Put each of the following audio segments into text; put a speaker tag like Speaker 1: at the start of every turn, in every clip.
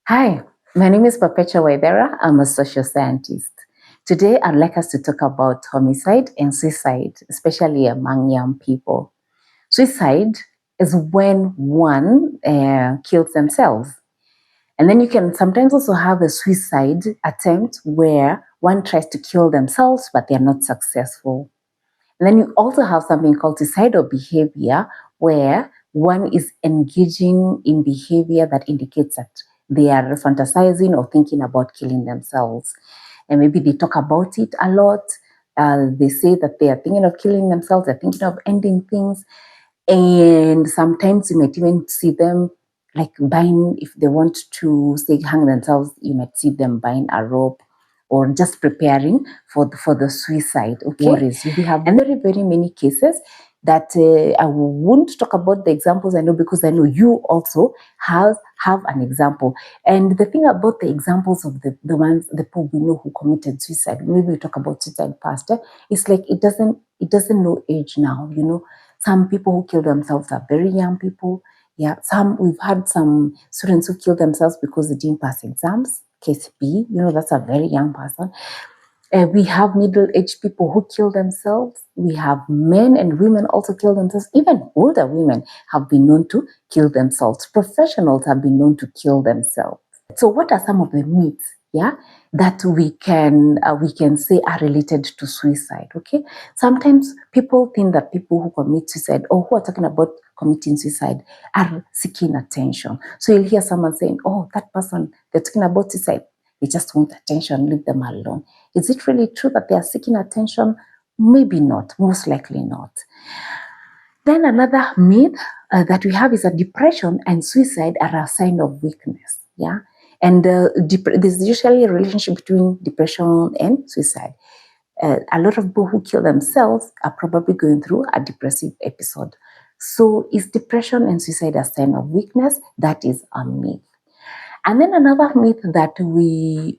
Speaker 1: Hi, my name is Perpetua Waithera. I'm a social scientist. Today, I'd like us to talk about homicide and suicide, especially among young people. Suicide is when one kills themselves. And then you can sometimes also have a suicide attempt where one tries to kill themselves, but they're not successful. And then you also have something called suicidal behavior, where one is engaging in behavior that indicates that they are fantasizing or thinking about killing themselves. And maybe they talk about it a lot. They say that they are thinking of killing themselves, they're thinking of ending things. And sometimes you might even see them like buying, if they want to say hang themselves, you might see them buying a rope or just preparing for the suicide. Okay, worries. We have very, very many cases that I won't talk about the examples I know, because I know you also have an example. And the thing about the examples of the people we know who committed suicide, maybe we talk about suicide past, it's like it doesn't know age now, you know. Some people who kill themselves are very young people. Yeah, we've had some students who kill themselves because they didn't pass exams. Case B, you know, that's a very young person. We have middle-aged people who kill themselves. We have men and women also kill themselves. Even older women have been known to kill themselves. Professionals have been known to kill themselves. So what are some of the myths, that we can say are related to suicide? Okay, sometimes people think that people who commit suicide or who are talking about committing suicide are seeking attention. So you'll hear someone saying, "Oh, that person, they're talking about suicide. They just want attention. Leave them alone." Is it really true that they are seeking attention? Maybe not. Most likely not. Then another myth that we have is that depression and suicide are a sign of weakness. Yeah. And there's usually a relationship between depression and suicide. A lot of people who kill themselves are probably going through a depressive episode. So is depression and suicide a sign of weakness? That is a myth. And then another myth that we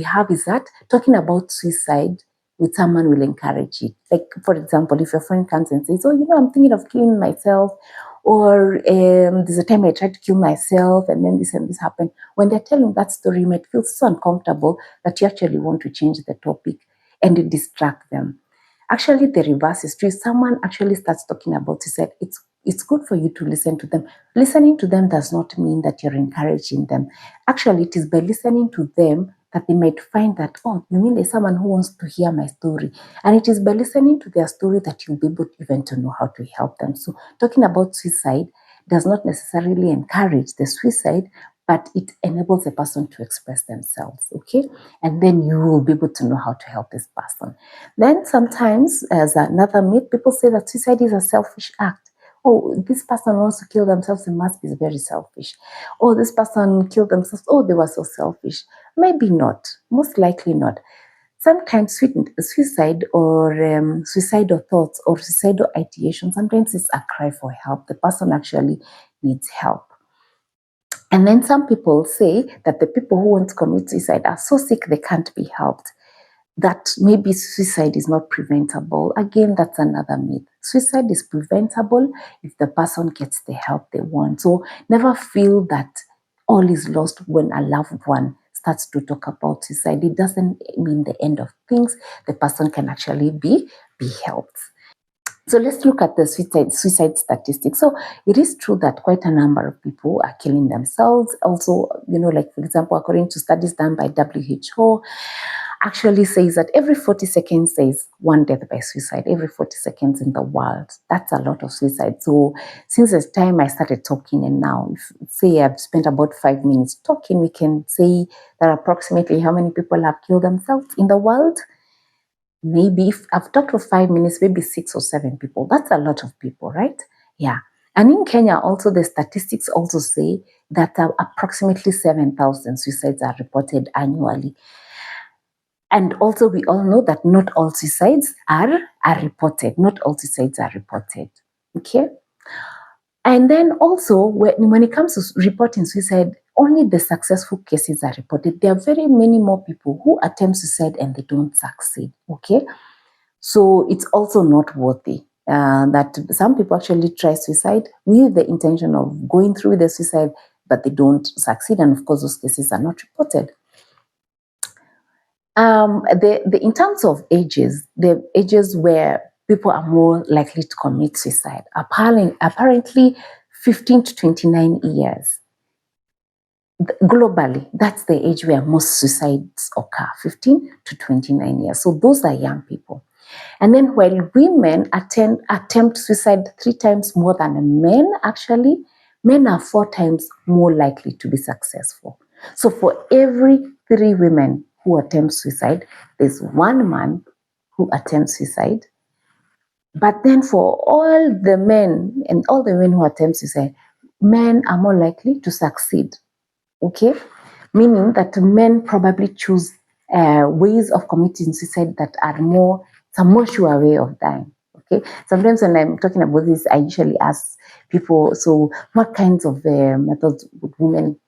Speaker 1: have is that talking about suicide with someone will encourage it. Like, for example, if your friend comes and says, "Oh, you know, I'm thinking of killing myself," or "There's a time I tried to kill myself and then this and this happened." When they're telling that story, you might feel so uncomfortable that you actually want to change the topic and distract them. Actually, the reverse is true. If someone actually starts talking about suicide, it's good for you to listen to them. Listening to them does not mean that you're encouraging them. Actually, it is by listening to them that they might find that, "Oh, you mean there's someone who wants to hear my story." And it is by listening to their story that you'll be able even to know how to help them. So talking about suicide does not necessarily encourage the suicide, but it enables a person to express themselves, okay? And then you will be able to know how to help this person. Then sometimes, as another myth, people say that suicide is a selfish act. "Oh, this person wants to kill themselves, they must be very selfish." "Oh, this person killed themselves, oh, they were so selfish." Maybe not, most likely not. Sometimes suicide or suicidal thoughts or suicidal ideation, sometimes it's a cry for help. The person actually needs help. And then some people say that the people who want to commit suicide are so sick they can't be helped, that maybe suicide is not preventable. Again, that's another myth. Suicide is preventable if the person gets the help they want. So never feel that all is lost when a loved one starts to talk about suicide. It doesn't mean the end of things. The person can actually be helped. So let's look at the suicide statistics. So it is true that quite a number of people are killing themselves. Also, you know, like for example, according to studies done by WHO, actually says that every 40 seconds there's one death by suicide, every 40 seconds in the world. That's a lot of suicide. So since the time I started talking and now, if, say I've spent about 5 minutes talking, we can say that approximately how many people have killed themselves in the world? Maybe if I've talked for 5 minutes, maybe 6 or 7 people. That's a lot of people, right? Yeah. And in Kenya also, the statistics also say that approximately 7,000 suicides are reported annually. And also, we all know that not all suicides are reported. Not all suicides are reported. Okay? And then also, when it comes to reporting suicide, only the successful cases are reported. There are very many more people who attempt suicide and they don't succeed. Okay? So it's also not worthy. That some people actually try suicide with the intention of going through the suicide, but they don't succeed. And of course, those cases are not reported. In terms of ages, the ages where people are more likely to commit suicide, apparently 15 to 29 years. Globally, that's the age where most suicides occur, 15 to 29 years. So those are young people. And then while women attempt suicide 3 times more than men, actually, men are 4 times more likely to be successful. So for every 3 women who attempt suicide, there's 1 man who attempts suicide. But then for all the men and all the women who attempt suicide, men are more likely to succeed. Okay? Meaning that men probably choose ways of committing suicide that are more sure way of dying. Okay. Sometimes when I'm talking about this, I usually ask people, so what kinds of methods would women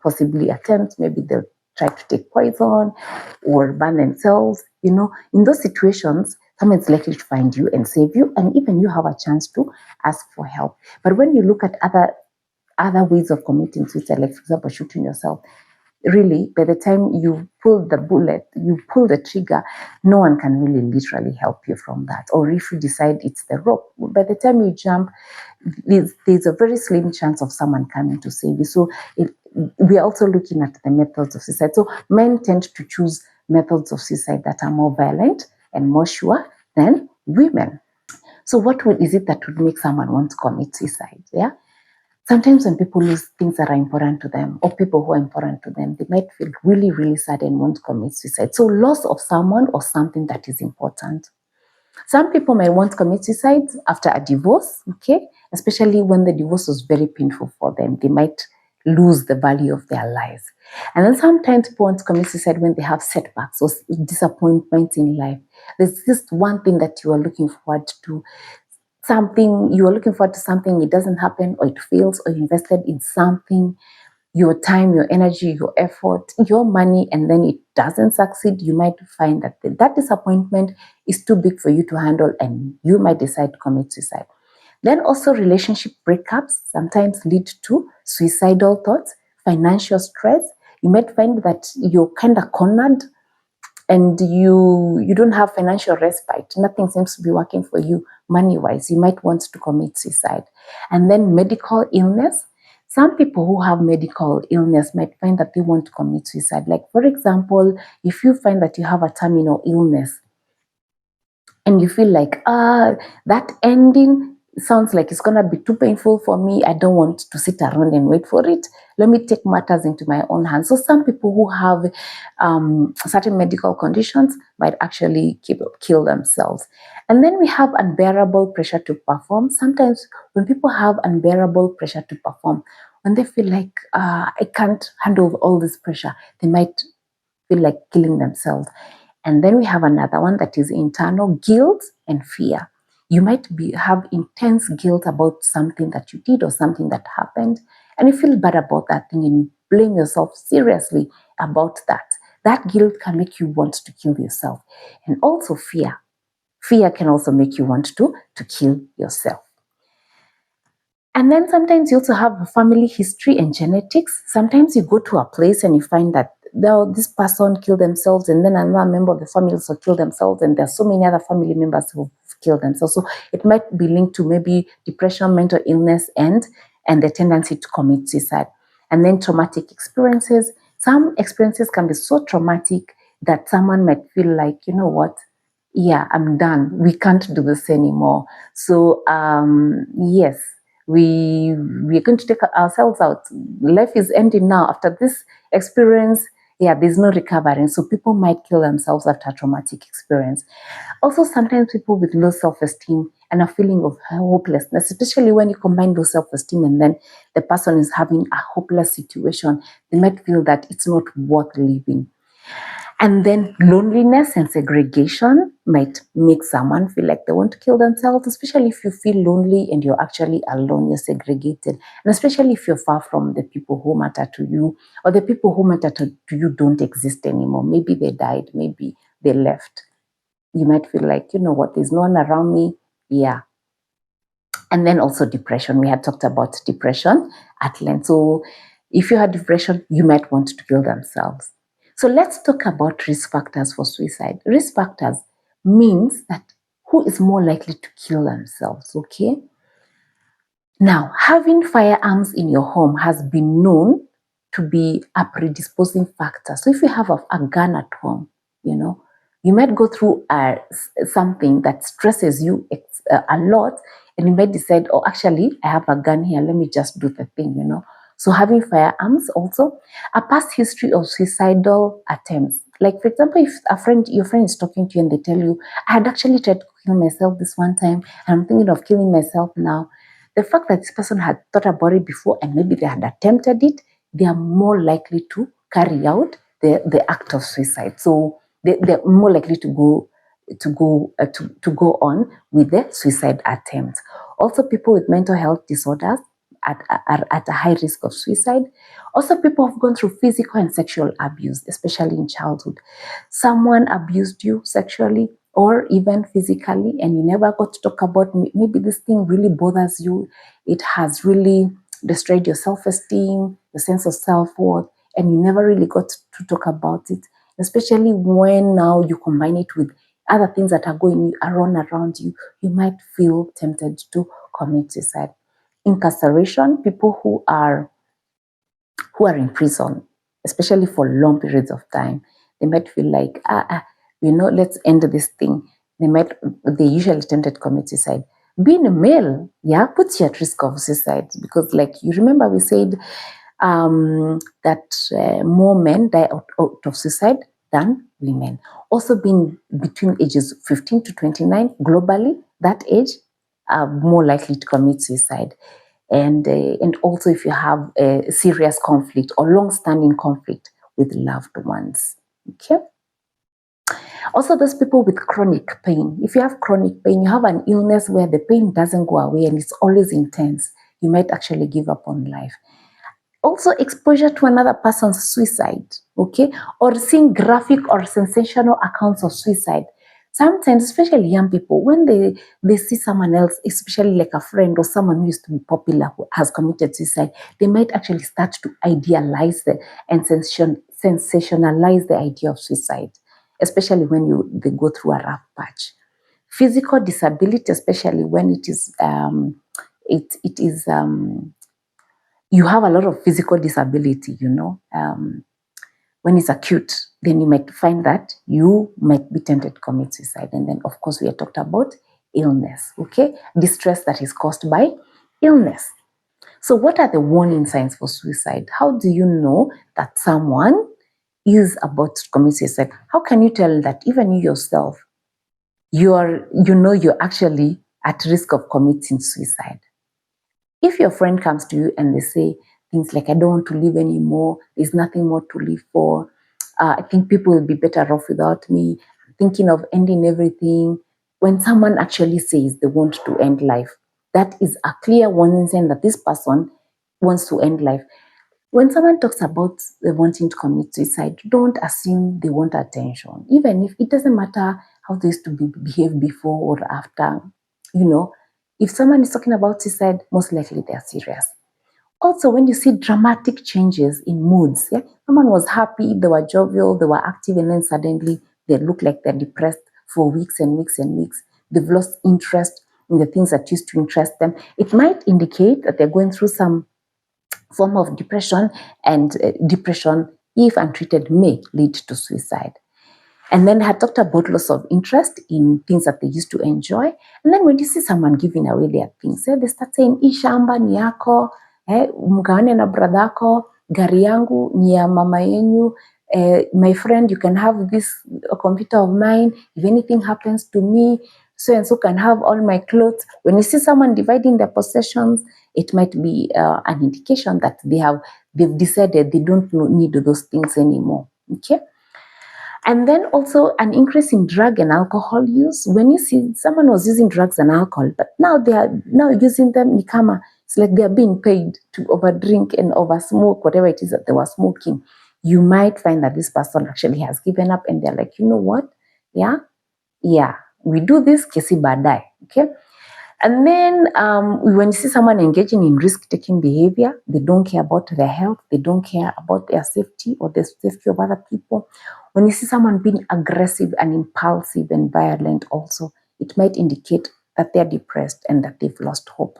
Speaker 1: possibly attempt? Maybe they'll try to take poison or burn themselves. You know, in those situations, someone's likely to find you and save you, and even you have a chance to ask for help. But when you look at other ways of committing suicide, like for example, shooting yourself, really, by the time you pull the bullet, you pull the trigger, no one can really literally help you from that. Or if you decide it's the rope, by the time you jump, there's a very slim chance of someone coming to save you. So we are also looking at the methods of suicide. So men tend to choose methods of suicide that are more violent and more sure than women. So what is it that would make someone want to commit suicide? Yeah. Sometimes when people lose things that are important to them or people who are important to them, they might feel really, really sad and want to commit suicide. So loss of someone or something that is important. Some people might want to commit suicide after a divorce, okay? Especially when the divorce was very painful for them. They might lose the value of their lives. And then sometimes people want to commit suicide when they have setbacks or disappointments in life. There's just one thing that you are looking forward to, you are looking forward to something, it doesn't happen, or it fails, or you invested in something, your time, your energy, your effort, your money, and then it doesn't succeed. You might find that disappointment is too big for you to handle, and you might decide to commit suicide. Then also relationship breakups sometimes lead to suicidal thoughts, financial stress. You might find that you're kind of cornered and you don't have financial respite. Nothing seems to be working for you money-wise. You might want to commit suicide. And then medical illness. Some people who have medical illness might find that they want to commit suicide. Like, for example, if you find that you have a terminal illness and you feel like, that ending sounds like it's going to be too painful for me. I don't want to sit around and wait for it. Let me take matters into my own hands. So some people who have certain medical conditions might actually kill themselves. And then we have unbearable pressure to perform. Sometimes when people have unbearable pressure to perform, when they feel like, I can't handle all this pressure, they might feel like killing themselves. And then we have another one that is internal guilt and fear. You might have intense guilt about something that you did or something that happened, and you feel bad about that thing and you blame yourself seriously about that. That guilt can make you want to kill yourself. And also fear. Fear can also make you want to kill yourself. And then sometimes you also have family history and genetics. Sometimes you go to a place and you find that this person killed themselves, and then another member of the family also killed themselves, and there's so many other family members who've killed themselves. So it might be linked to maybe depression, mental illness, and the tendency to commit suicide. And then traumatic experiences. Some experiences can be so traumatic that someone might feel like, you know what, yeah, I'm done. We can't do this anymore. So yes, we're going to take ourselves out. Life is ending now. After this experience, yeah, there's no recovering. So people might kill themselves after a traumatic experience. Also, sometimes people with low self-esteem and a feeling of hopelessness, especially when you combine low self-esteem and then the person is having a hopeless situation, they might feel that it's not worth living. And then loneliness and segregation might make someone feel like they want to kill themselves, especially if you feel lonely and you're actually alone, you're segregated. And especially if you're far from the people who matter to you, or the people who matter to you don't exist anymore. Maybe they died, maybe they left. You might feel like, you know what, there's no one around me. Yeah. And then also depression. We had talked about depression at length. So If you have depression, you might want to kill themselves. So let's talk about risk factors for suicide. Risk factors means that who is more likely to kill themselves, okay? Now, having firearms in your home has been known to be a predisposing factor. So if you have a gun at home, you might go through something that stresses you a lot, and you might decide, oh, actually, I have a gun here, let me just do the thing. So having firearms also, a past history of suicidal attempts. Like, for example, if your friend is talking to you and they tell you, I had actually tried to kill myself this one time, and I'm thinking of killing myself now. The fact that this person had thought about it before and maybe they had attempted it, they are more likely to carry out the act of suicide. So they're more likely to go on with the suicide attempt. Also, people with mental health disorders are at a high risk of suicide. Also, people have gone through physical and sexual abuse, especially in childhood. Someone abused you sexually or even physically, and you never got to talk about, maybe this thing really bothers you. It has really destroyed your self-esteem, your sense of self-worth, and you never really got to talk about it, especially when now you combine it with other things that are going around you, you might feel tempted to commit suicide. Incarceration, people who are in prison, especially for long periods of time, they might feel like, let's end this thing. They usually tend to commit suicide. Being a male, puts you at risk of suicide because, like, you remember we said that more men die out of suicide than women. Also, being between ages 15 to 29 globally, that age are more likely to commit suicide. And also if you have a serious conflict or long-standing conflict with loved ones. Okay. Also, those people with chronic pain. If you have chronic pain, you have an illness where the pain doesn't go away and it's always intense, you might actually give up on life. Also, exposure to another person's suicide, okay, or seeing graphic or sensational accounts of suicide. Sometimes, especially young people, when they see someone else, especially like a friend or someone who used to be popular who has committed suicide, they might actually start to idealize and sensationalize the idea of suicide, especially when they go through a rough patch. Physical disability, especially when it is you have a lot of physical disability, when it's acute, then you might find that you might be tempted to commit suicide. And then, of course, we have talked about illness, okay? Distress that is caused by illness. So what are the warning signs for suicide? How do you know that someone is about to commit suicide? How can you tell that even you yourself, you're actually at risk of committing suicide? If your friend comes to you and they say things like, I don't want to live anymore, there's nothing more to live for, I think people will be better off without me, I'm thinking of ending everything. When someone actually says they want to end life, that is a clear warning sign that this person wants to end life. When someone talks about wanting to commit suicide, don't assume they want attention. Even if it doesn't matter how they used to behave before or after, if someone is talking about suicide, most likely they are serious. Also, when you see dramatic changes in moods, someone was happy, they were jovial, they were active, and then suddenly they look like they're depressed for weeks and weeks and weeks. They've lost interest in the things that used to interest them. It might indicate that they're going through some form of depression, and depression, if untreated, may lead to suicide. And then I had talked about loss of interest in things that they used to enjoy. And then when you see someone giving away their things, they start saying, hii shamba ni yako, mgawane na bradhako, gari yangu ni ya mama yenyu, my friend, you can have this computer of mine. If anything happens to me, so and so can have all my clothes. When you see someone dividing their possessions, it might be an indication that they've decided they don't need those things anymore. Okay. And then also an increase in drug and alcohol use. When you see someone was using drugs and alcohol, but now they are using them nikama, it's like they are being paid to overdrink and oversmoke, whatever it is that they were smoking. You might find that this person actually has given up and they're like, you know what? Yeah, we do this, kesi badai. Okay. And then when you see someone engaging in risk-taking behavior, they don't care about their health, they don't care about their safety or the safety of other people. When you see someone being aggressive and impulsive and violent also, it might indicate that they're depressed and that they've lost hope.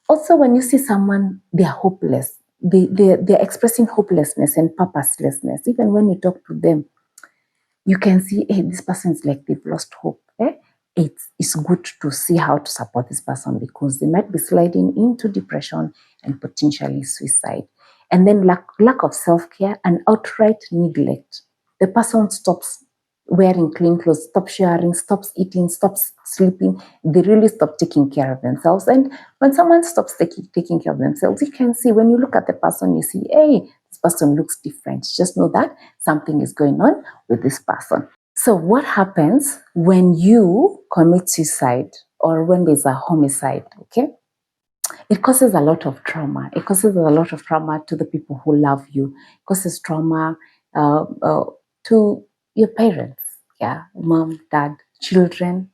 Speaker 1: Also, when you see someone, they're hopeless, they're expressing hopelessness and purposelessness. Even when you talk to them, you can see, hey, this person is like they've lost hope. It's good to see how to support this person because they might be sliding into depression and potentially suicide. And then lack of self-care and outright neglect. The person stops wearing clean clothes, stops showering, stops eating, stops sleeping. They really stop taking care of themselves. And when someone stops taking care of themselves, you can see when you look at the person, you see, hey, this person looks different. Just know that something is going on with this person. So what happens when you commit suicide or when there's a homicide, okay? It causes a lot of trauma. It causes a lot of trauma to the people who love you. It causes trauma to your parents, yeah, mom, dad, children.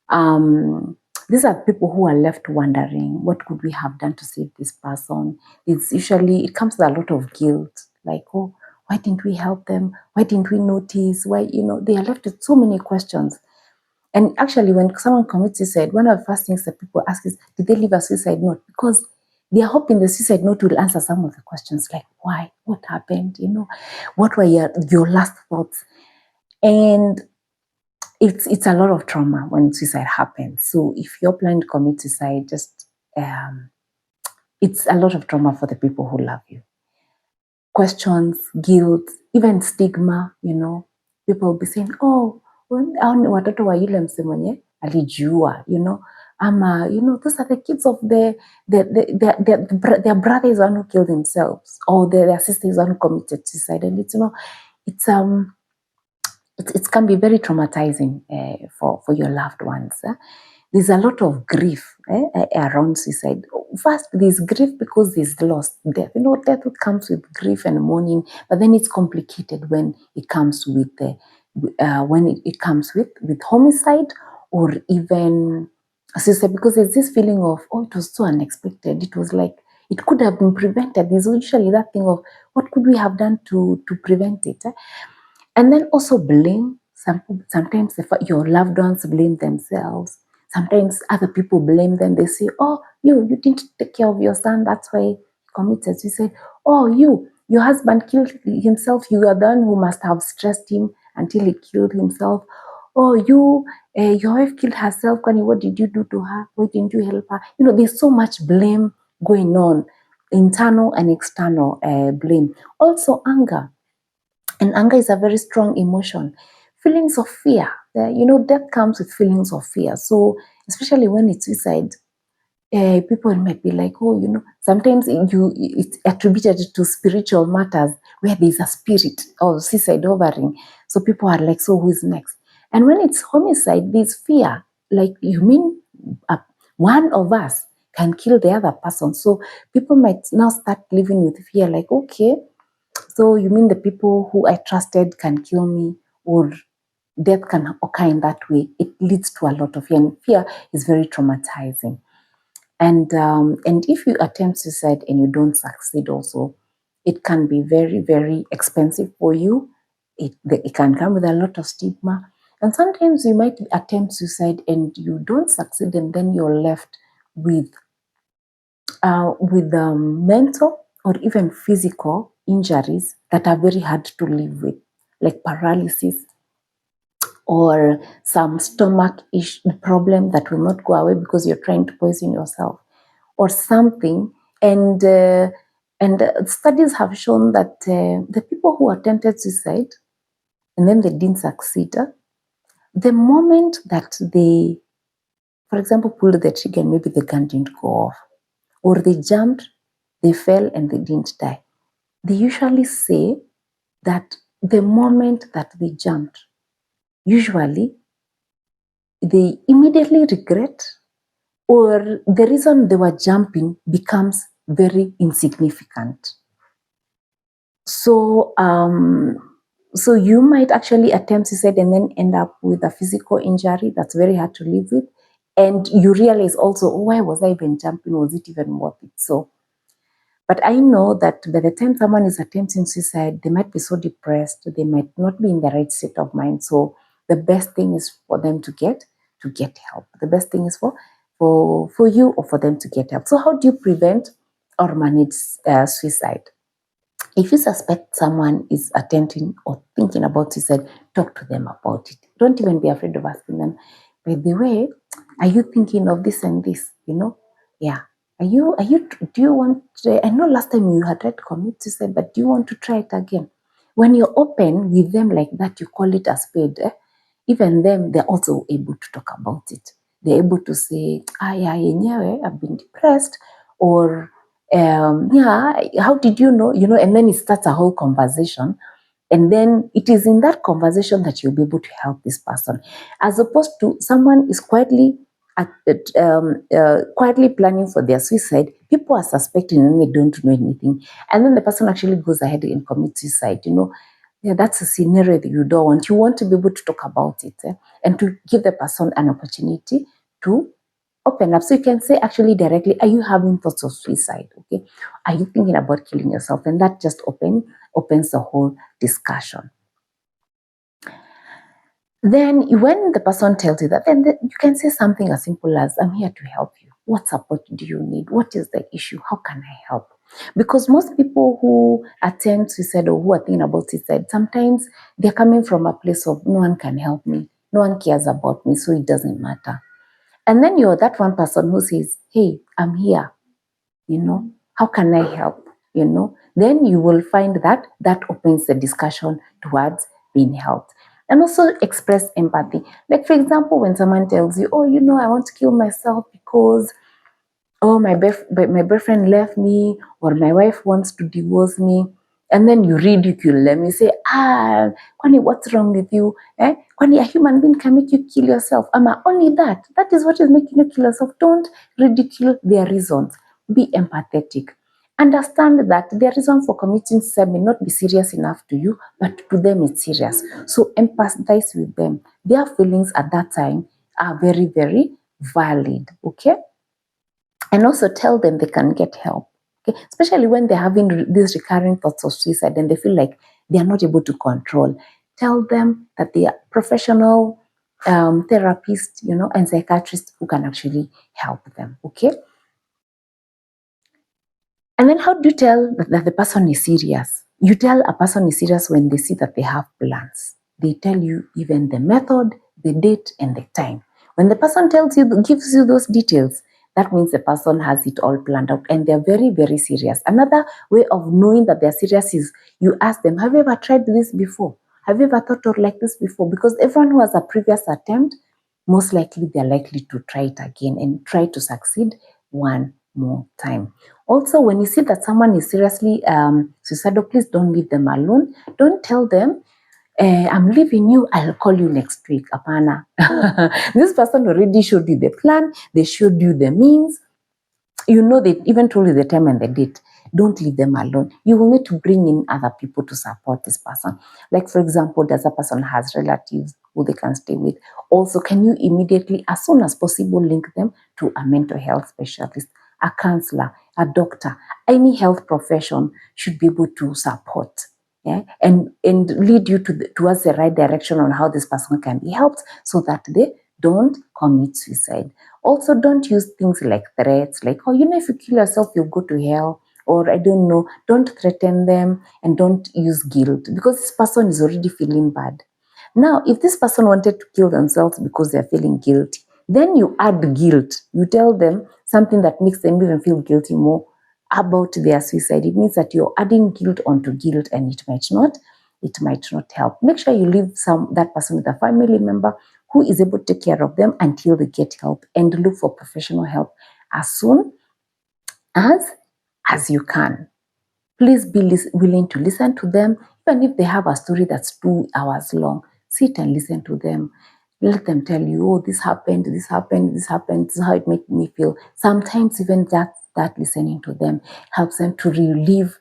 Speaker 1: These are people who are left wondering, what could we have done to save this person? It comes with a lot of guilt, like, oh, why didn't we help them? Why didn't we notice? Why, they are left with so many questions. And actually, when someone commits suicide, one of the first things that people ask is, did they leave a suicide note? Because they are hoping the suicide note will answer some of the questions like, why? What happened? What were your last thoughts? And it's a lot of trauma when suicide happens. So if you're planning to commit suicide, it's a lot of trauma for the people who love you. Questions, guilt, even stigma, people will be saying, oh, watoto wa yule mse mwenye alijua, ama, those are the kids of their brother is one who killed themselves, or their sister is one who committed suicide. And it can be very traumatizing for your loved ones. There's a lot of grief around suicide. First, there's grief because there's loss, death. Death comes with grief and mourning, but then it's complicated when it comes with with homicide or even suicide, because there's this feeling of, oh, it was so unexpected. It was like it could have been prevented. There's usually that thing of what could we have done to prevent it. And then also blame. Sometimes your loved ones blame themselves. Sometimes other people blame them. They say, oh, you didn't take care of your son. That's why he committed suicide. Oh, your husband killed himself. You are the one who must have stressed him until he killed himself. Oh, your wife killed herself. What did you do to her? Why didn't you help her? There's so much blame going on, internal and external blame. Also anger. And anger is a very strong emotion. Feelings of fear. Death comes with feelings of fear. So especially when it's suicide, people might be like, oh, sometimes it's attributed to spiritual matters where there's a spirit or suicide hovering. So people are like, so who's next? And when it's homicide, there's fear. Like, you mean one of us can kill the other person? So people might now start living with fear, like, okay, so you mean the people who I trusted can kill me, or death can occur in that way? It leads to a lot of fear, and fear is very traumatizing. And if you attempt suicide and you don't succeed also, it can be very, very expensive for you. It can come with a lot of stigma. And sometimes you might attempt suicide and you don't succeed, and then you're left with mental or even physical injuries that are very hard to live with, like paralysis or some stomach problem that will not go away because you're trying to poison yourself or something. And studies have shown that the people who attempted suicide and then they didn't succeed, the moment that they, for example, pulled the trigger and maybe the gun didn't go off, or they jumped, they fell and they didn't die, they usually say that the moment that they jumped, usually they immediately regret, or the reason they were jumping becomes very insignificant. So, so you might actually attempt suicide and then end up with a physical injury that's very hard to live with. And you realize also, oh, why was I even jumping? Was it even worth it? So, but I know that by the time someone is attempting suicide, they might be so depressed, they might not be in the right state of mind. So the best thing is for them to get help. The best thing is for you or for them to get help. So how do you prevent or manage suicide? If you suspect someone is attempting or thinking about suicide, talk to them about it. Don't even be afraid of asking them, by the way, are you thinking of this and this? Yeah. Do you want, I know last time you had tried to commit suicide, but do you want to try it again? When you're open with them like that, you call it a spade. Even them, they're also able to talk about it. They're able to say, yeah, yenyewe, I've been depressed, or yeah, how did you know? And then it starts a whole conversation. And then it is in that conversation that you'll be able to help this person, as opposed to someone is quietly quietly planning for their suicide. People are suspecting and they don't know anything, and then the person actually goes ahead and commits suicide. Yeah, that's a scenario that you don't want. You want to be able to talk about it, and to give the person an opportunity to open up. So you can say actually directly, are you having thoughts of suicide? Okay. Are you thinking about killing yourself? And that just opens the whole discussion. Then when the person tells you that, then you can say something as simple as, I'm here to help you. What support do you need? What is the issue? How can I help? Because most people who attempt suicide or who are thinking about suicide, sometimes they're coming from a place of, no one can help me. No one cares about me, so it doesn't matter. And then you're that one person who says, hey, I'm here. How can I help? Then you will find that opens the discussion towards being helped. And also express empathy. Like, for example, when someone tells you, oh, I want to kill myself because, oh, my boyfriend left me, or my wife wants to divorce me. And then you ridicule them. You say, Kwani, what's wrong with you? Kwani, a human being can make you kill yourself. Only that is what is making you kill yourself. Don't ridicule their reasons. Be empathetic. Understand that their reason for committing suicide may not be serious enough to you, but to them it's serious. So empathize with them. Their feelings at that time are very, very valid. Okay? And also tell them they can get help. Okay? Especially when they're having these recurring thoughts of suicide and they feel like they are not able to control. Tell them that they are professional therapists, and psychiatrists who can actually help them. Okay? And then how do you tell that the person is serious? You tell a person is serious when they see that they have plans. They tell you even the method, the date, and the time. When the person gives you those details, that means the person has it all planned out and they're very, very serious. Another way of knowing that they're serious is you ask them, have you ever tried this before? Have you ever thought of like this before? Because everyone who has a previous attempt, most likely they're likely to try it again and try to succeed one more time. Also, when you see that someone is seriously suicidal, please don't leave them alone. Don't tell them, I'm leaving you, I'll call you next week. Apana. This person already showed you the plan, they showed you the means. They even told you the time and the date. Don't leave them alone. You will need to bring in other people to support this person. Like, for example, does a person has relatives who they can stay with? Also, can you immediately, as soon as possible, link them to a mental health specialist, a counselor, a doctor? Any health profession should be able to support, and lead you towards the right direction on how this person can be helped so that they don't commit suicide. Also, don't use things like threats, like, oh, if you kill yourself, you'll go to hell. Or I don't know, don't threaten them, and don't use guilt because this person is already feeling bad. Now, if this person wanted to kill themselves because they're feeling guilty, then you add guilt. You tell them something that makes them even feel guilty more about their suicide. It means that you're adding guilt onto guilt, and it might not help. Make sure you leave that person with a family member who is able to take care of them until they get help, and look for professional help as soon as you can. Please be willing to listen to them, even if they have a story that's 2 hours long. Sit and listen to them. Let them tell you, oh, this happened, this happened, this happened, this is how it made me feel. Sometimes even that listening to them helps them to relieve,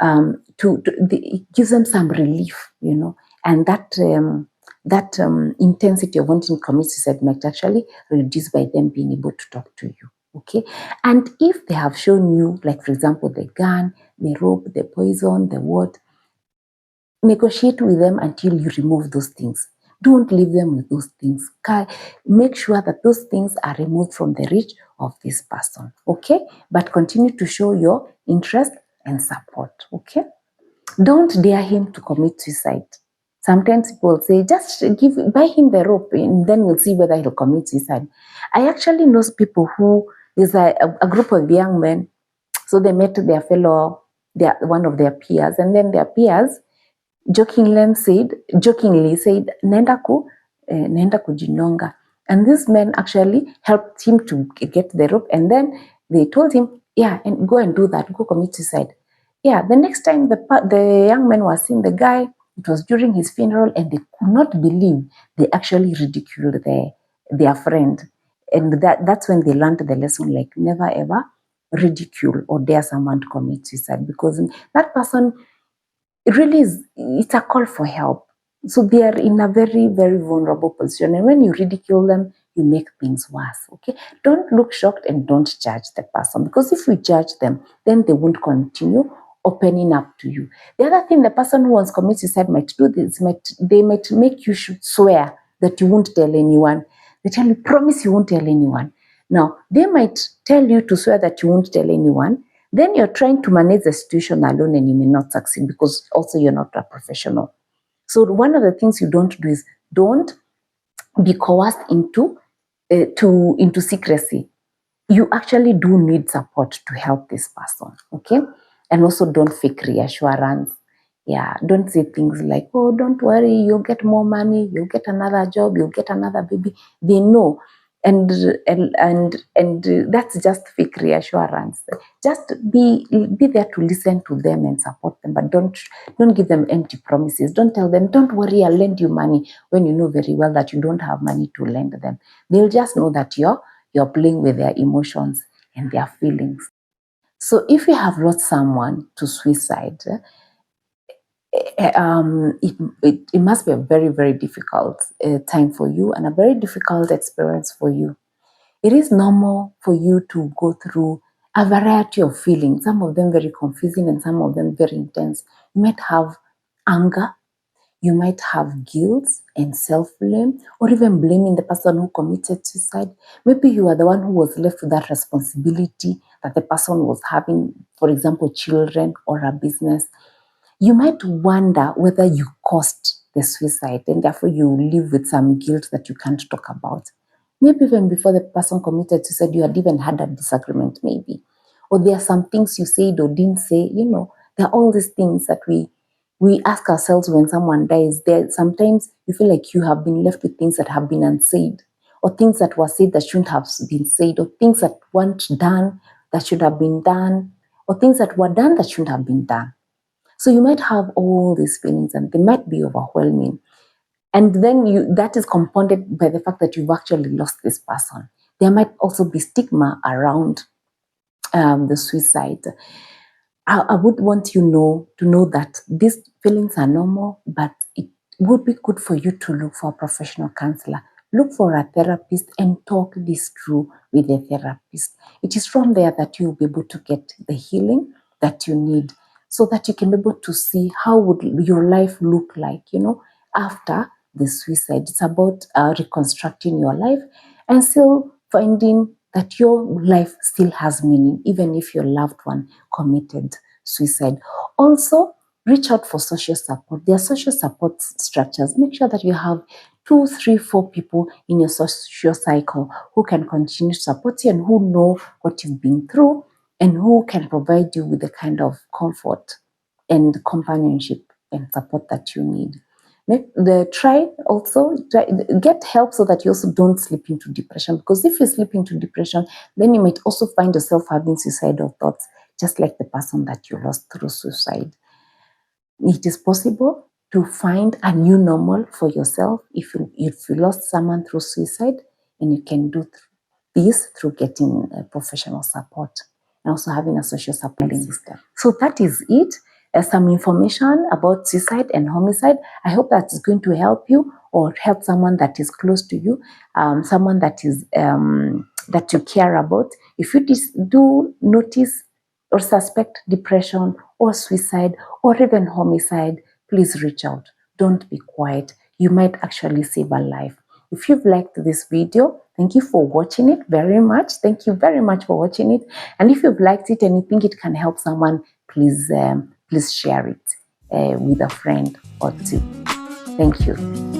Speaker 1: it gives them some relief, and intensity of wanting to commit suicide might actually reduce by them being able to talk to you. Okay, and if they have shown you, like for example, the gun, the rope, the poison, the what, negotiate with them until you remove those things. Don't leave them with those things. Make sure that those things are removed from the reach of this person. Okay, but continue to show your interest and support. Okay, don't dare him to commit suicide. Sometimes people say, just buy him the rope and then we'll see whether he'll commit suicide. I actually know people who, there's a group of young men, so they met their one of their peers, and then their peers jokingly said, nenda kujinonga. And this man actually helped him to get the rope, and then they told him, yeah, and go and do that, go commit suicide. Yeah, the next time the young man was seeing the guy, it was during his funeral, and they could not believe they actually ridiculed their friend. And that's when they learned the lesson, like never ever ridicule or dare someone to commit suicide, because that person, it really is, it's a call for help. So they are in a very, very vulnerable position. And when you ridicule them, you make things worse. Okay. Don't look shocked and don't judge the person, because if you judge them, then they won't continue opening up to you. The other thing the person who wants to commit suicide might do this, they might make you swear that you won't tell anyone. They tell you, promise you won't tell anyone. Now, they might tell you to swear that you won't tell anyone. Then you're trying to manage the situation alone and you may not succeed, because also you're not a professional. So one of the things you don't do is don't be coerced into secrecy. You actually do need support to help this person, okay? And also don't fake reassurance. Yeah, don't say things like, oh, don't worry, you'll get more money, you'll get another job, you'll get another baby. They know. And that's just fake reassurance. Just be there to listen to them and support them, but don't give them empty promises. Don't tell them, don't worry, I'll lend you money, when you know very well that you don't have money to lend them. They'll just know that you're playing with their emotions and their feelings. So if you have lost someone to suicide, it must be a very, very difficult time for you and a very difficult experience for you. It is normal for you to go through a variety of feelings, some of them very confusing and some of them very intense. You might have anger, you might have guilt and self-blame, or even blaming the person who committed suicide. Maybe you are the one who was left with that responsibility that the person was having, for example, children or a business. You might wonder whether you caused the suicide and therefore you live with some guilt that you can't talk about. Maybe even before the person committed suicide, you had even had a disagreement, maybe. Or there are some things you said or didn't say. There are all these things that we ask ourselves when someone dies. There sometimes you feel like you have been left with things that have been unsaid, or things that were said that shouldn't have been said, or things that weren't done that should have been done, or things that were done that shouldn't have been done. So you might have all these feelings and they might be overwhelming. And then that is compounded by the fact that you've actually lost this person. There might also be stigma around the suicide. I would want you to know that these feelings are normal, but it would be good for you to look for a professional counselor. Look for a therapist and talk this through with a therapist. It is from there that you'll be able to get the healing that you need, so that you can be able to see how would your life look like, after the suicide. It's about reconstructing your life and still finding that your life still has meaning, even if your loved one committed suicide. Also, reach out for social support. There are social support structures. Make sure that you have 2, 3, 4 people in your social cycle who can continue to support you and who know what you've been through and who can provide you with the kind of comfort and companionship and support that you need. Get help so that you also don't slip into depression, because if you slip into depression, then you might also find yourself having suicidal thoughts, just like the person that you lost through suicide. It is possible to find a new normal for yourself if you lost someone through suicide, and you can do this through getting professional support and also having a social support system. So that is it. some information about suicide and homicide. I hope that is going to help you or help someone that is close to you, someone that is that you care about. If you do notice or suspect depression or suicide or even homicide, please reach out. Don't be quiet. You might actually save a life. If you've liked this video, thank you for watching it very much. Thank you very much for watching it. And if you've liked it and you think it can help someone, please share it with a friend or two. Thank you.